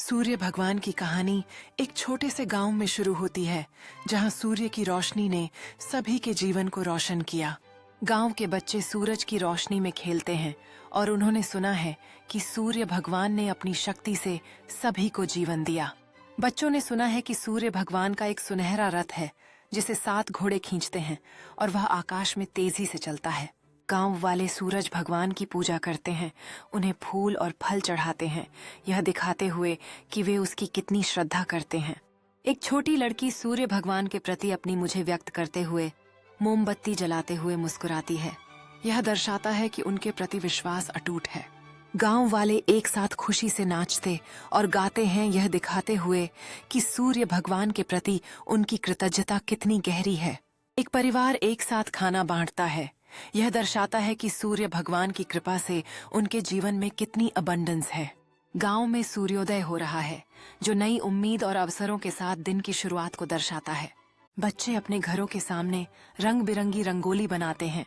सूर्य भगवान की कहानी एक छोटे से गांव में शुरू होती है, जहां सूर्य की रोशनी ने सभी के जीवन को रोशन किया। गांव के बच्चे सूरज की रोशनी में खेलते हैं और उन्होंने सुना है कि सूर्य भगवान ने अपनी शक्ति से सभी को जीवन दिया। बच्चों ने सुना है कि सूर्य भगवान का एक सुनहरा रथ है जिसे 7 घोड़े खींचते हैं और वह आकाश में तेजी से चलता है। गांव वाले सूरज भगवान की पूजा करते हैं, उन्हें फूल और फल चढ़ाते हैं, यह दिखाते हुए कि वे उसकी कितनी श्रद्धा करते हैं। एक छोटी लड़की सूर्य भगवान के प्रति अपनी मुझे व्यक्त करते हुए मोमबत्ती जलाते हुए मुस्कुराती है। यह दर्शाता है कि उनके प्रति विश्वास अटूट है। गांव वाले एक साथ खुशी से नाचते और गाते हैं, यह दिखाते हुए कि सूर्य भगवान के प्रति उनकी कृतज्ञता कितनी गहरी है। एक परिवार एक साथ खाना बांटता है, यह दर्शाता है कि सूर्य भगवान की कृपा से उनके जीवन में कितनी अबंडेंस है। गांव में सूर्योदय हो रहा है, जो नई उम्मीद और अवसरों के साथ दिन की शुरुआत को दर्शाता है। बच्चे अपने घरों के सामने रंग बिरंगी रंगोली बनाते हैं,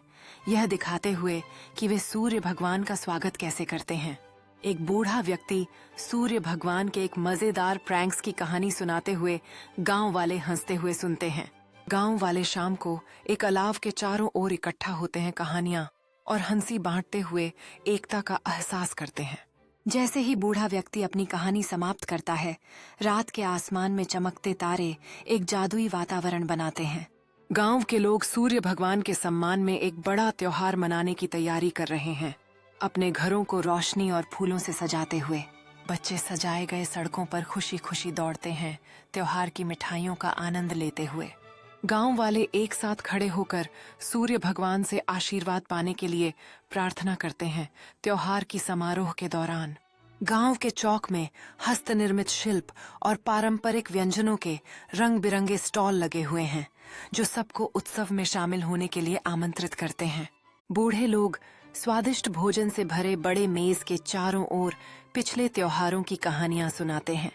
यह दिखाते हुए कि वे सूर्य भगवान का स्वागत कैसे करते हैं। एक बूढ़ा व्यक्ति सूर्य भगवान के एक मजेदार प्रैंक्स की कहानी सुनाते हुए गांव वाले हंसते हुए सुनते हैं। गांव वाले शाम को एक अलाव के चारों ओर इकट्ठा होते हैं, कहानियां और हंसी बांटते हुए एकता का एहसास करते हैं। जैसे ही बूढ़ा व्यक्ति अपनी कहानी समाप्त करता है, रात के आसमान में चमकते तारे एक जादुई वातावरण बनाते हैं। गांव के लोग सूर्य भगवान के सम्मान में एक बड़ा त्योहार मनाने की तैयारी कर रहे हैं, अपने घरों को रोशनी और फूलों से सजाते हुए। बच्चे सजाए गए सड़कों पर खुशी खुशी दौड़ते हैं, त्योहार की मिठाइयों का आनंद लेते हुए। गांव वाले एक साथ खड़े होकर सूर्य भगवान से आशीर्वाद पाने के लिए प्रार्थना करते हैं। त्योहार की समारोह के दौरान गांव के चौक में हस्तनिर्मित शिल्प और पारंपरिक व्यंजनों के रंग बिरंगे स्टॉल लगे हुए हैं, जो सबको उत्सव में शामिल होने के लिए आमंत्रित करते हैं। बूढ़े लोग स्वादिष्ट भोजन से भरे बड़े मेज के चारों ओर पिछले त्योहारों की कहानियां सुनाते हैं।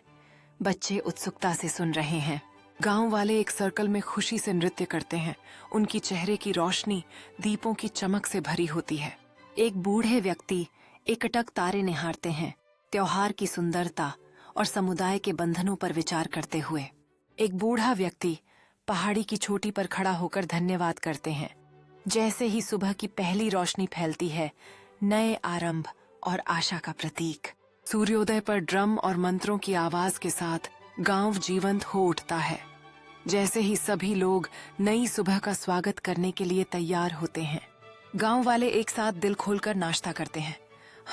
बच्चे उत्सुकता से सुन रहे हैं। गांव वाले एक सर्कल में खुशी से नृत्य करते हैं, उनकी चेहरे की रोशनी दीपों की चमक से भरी होती है। एक बूढ़े व्यक्ति एकटक तारे निहारते हैं, त्योहार की सुंदरता और समुदाय के बंधनों पर विचार करते हुए। एक बूढ़ा व्यक्ति पहाड़ी की चोटी पर खड़ा होकर धन्यवाद करते हैं। जैसे ही सुबह की पहली रोशनी फैलती है, नए आरंभ और आशा का प्रतीक। सूर्योदय पर ड्रम और मंत्रों की आवाज के साथ गांव जीवंत हो उठता है, जैसे ही सभी लोग नई सुबह का स्वागत करने के लिए तैयार होते हैं। गांव वाले एक साथ दिल खोलकर नाश्ता करते हैं,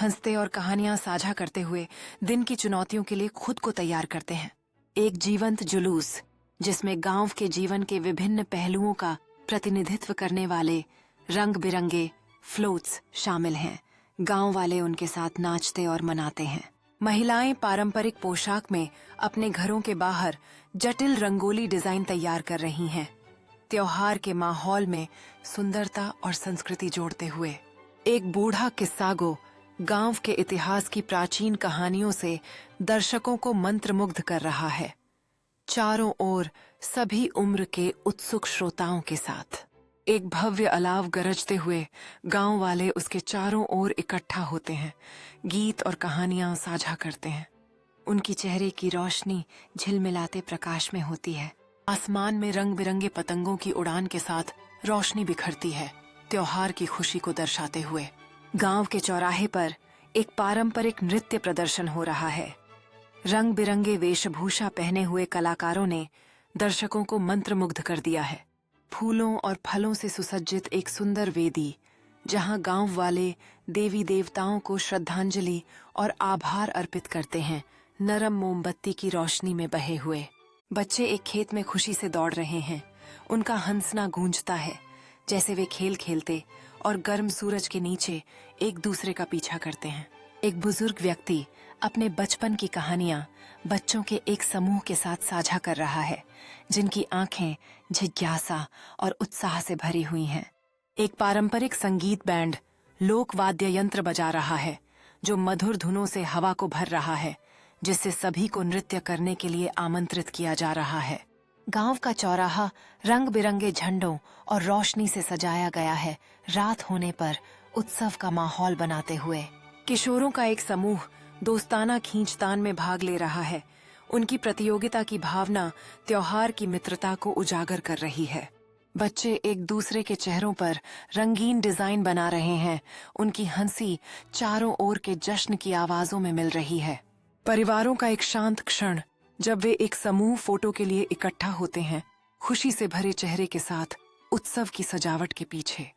हंसते और कहानियां साझा करते हुए दिन की चुनौतियों के लिए खुद को तैयार करते हैं। एक जीवंत जुलूस जिसमें गांव के जीवन के विभिन्न पहलुओं का प्रतिनिधित्व करने वाले रंग बिरंगे फ्लोट्स शामिल हैं। गांव वाले उनके साथ नाचते और मनाते हैं। महिलाएं पारंपरिक पोशाक में अपने घरों के बाहर जटिल रंगोली डिजाइन तैयार कर रही हैं, त्योहार के माहौल में सुंदरता और संस्कृति जोड़ते हुए। एक बूढ़ा किस्सागो गांव के इतिहास की प्राचीन कहानियों से दर्शकों को मंत्रमुग्ध कर रहा है, चारों ओर सभी उम्र के उत्सुक श्रोताओं के साथ। एक भव्य अलाव गरजते हुए गांव वाले उसके चारों ओर इकट्ठा होते हैं, गीत और कहानियां साझा करते हैं। उनकी चेहरे की रोशनी झिलमिलाते प्रकाश में होती है। आसमान में रंग बिरंगे पतंगों की उड़ान के साथ रोशनी बिखरती है, त्योहार की खुशी को दर्शाते हुए। गांव के चौराहे पर एक पारंपरिक नृत्य प्रदर्शन हो रहा है। रंग बिरंगे वेशभूषा पहने हुए कलाकारों ने दर्शकों को मंत्रमुग्ध कर दिया है। फूलों और फलों से सुसज्जित एक सुंदर वेदी, जहां गांव वाले देवी देवताओं को श्रद्धांजलि और आभार अर्पित करते हैं, नरम मोमबत्ती की रोशनी में बहे हुए। बच्चे एक खेत में खुशी से दौड़ रहे हैं, उनका हंसना गूंजता है जैसे वे खेल खेलते और गर्म सूरज के नीचे एक दूसरे का पीछा करते हैं। एक बुजुर्ग व्यक्ति अपने बचपन की कहानियां बच्चों के एक समूह के साथ साझा कर रहा है, जिनकी आंखें जिज्ञासा और उत्साह से भरी हुई हैं। एक पारंपरिक संगीत बैंड लोक वाद्य यंत्र बजा रहा है, जो मधुर धुनों से हवा को भर रहा है, जिससे सभी को नृत्य करने के लिए आमंत्रित किया जा रहा है। गांव का चौराहा रंग बिरंगे झंडों और रोशनी से सजाया गया है, रात होने पर उत्सव का माहौल बनाते हुए। किशोरों का एक समूह दोस्ताना खींचतान में भाग ले रहा है। उनकी प्रतियोगिता की भावना त्योहार की मित्रता को उजागर कर रही है। बच्चे एक दूसरे के चेहरों पर रंगीन डिजाइन बना रहे हैं। उनकी हंसी चारों ओर के जश्न की आवाजों में मिल रही है। परिवारों का एक शांत क्षण जब वे एक समूह फोटो के लिए इकट्ठा होते हैं, खुशी से भरे चेहरे के साथ उत्सव की सजावट के पीछे।